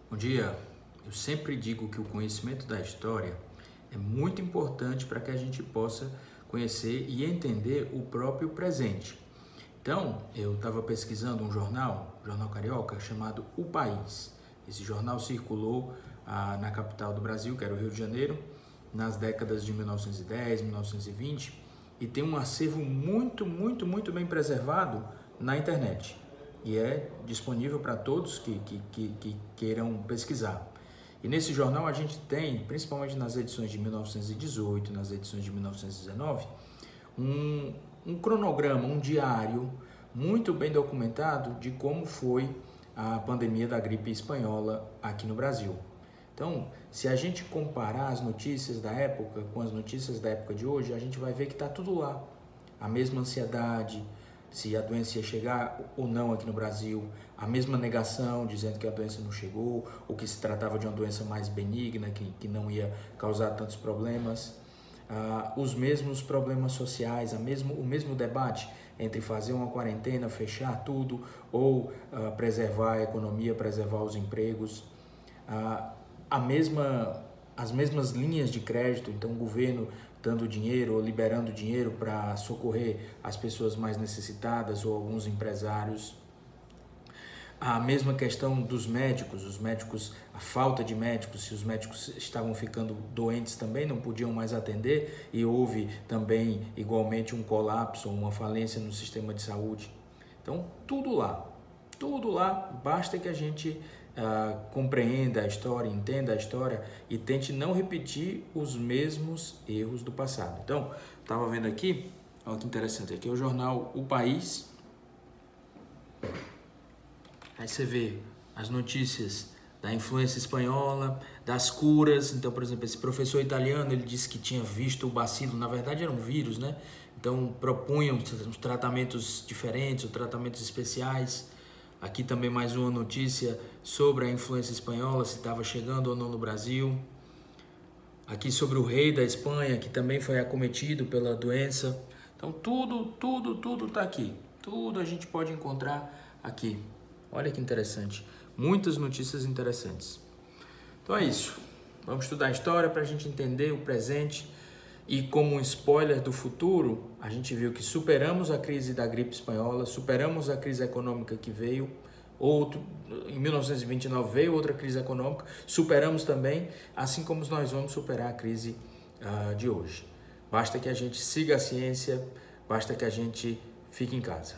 Bom dia. Eu sempre digo que o conhecimento da história é muito importante para que a gente possa conhecer e entender o próprio presente. Então, eu estava pesquisando um jornal carioca, chamado O País. Esse jornal circulou na capital do Brasil, que era o Rio de Janeiro, nas décadas de 1910, 1920, e tem um acervo muito bem preservado na internet. E é disponível para todos que queiram pesquisar. E nesse jornal a gente tem, principalmente nas edições de 1918, nas edições de 1919, um cronograma, um diário muito bem documentado de como foi a pandemia da gripe espanhola aqui no Brasil. Então, se a gente comparar as notícias da época com as notícias da época de hoje, a gente vai ver que está tudo lá. A mesma ansiedade, se a doença ia chegar ou não aqui no Brasil, a mesma negação, dizendo que a doença não chegou, ou que se tratava de uma doença mais benigna, que não ia causar tantos problemas. Os mesmos problemas sociais, o mesmo debate entre fazer uma quarentena, fechar tudo, ou preservar a economia, preservar os empregos. As mesmas linhas de crédito, então o governo dando dinheiro ou liberando dinheiro para socorrer as pessoas mais necessitadas ou alguns empresários. A mesma questão dos médicos, a falta de médicos, se os médicos estavam ficando doentes também, não podiam mais atender, e houve também igualmente um colapso, uma falência no sistema de saúde. Então, tudo lá, basta que a gente compreenda a história, entenda a história e tente não repetir os mesmos erros do passado. Então, estava vendo aqui, olha que interessante, aqui é o jornal O País. Aí você vê as notícias da influência espanhola, das curas. Então, por exemplo, esse professor italiano, ele disse que tinha visto o bacilo, na verdade era um vírus, né? Então, propunham os tratamentos diferentes, os tratamentos especiais. Aqui também mais uma notícia sobre a influência espanhola, se estava chegando ou não no Brasil. Aqui sobre o rei da Espanha, que também foi acometido pela doença. Então, tudo está aqui. Tudo a gente pode encontrar aqui. Olha que interessante. Muitas notícias interessantes. Então é isso. Vamos estudar a história para a gente entender o presente. E como um spoiler do futuro, a gente viu que superamos a crise da gripe espanhola, superamos a crise econômica que veio, em 1929 veio outra crise econômica, superamos também, assim como nós vamos superar a crise de hoje. Basta que a gente siga a ciência, basta que a gente fique em casa.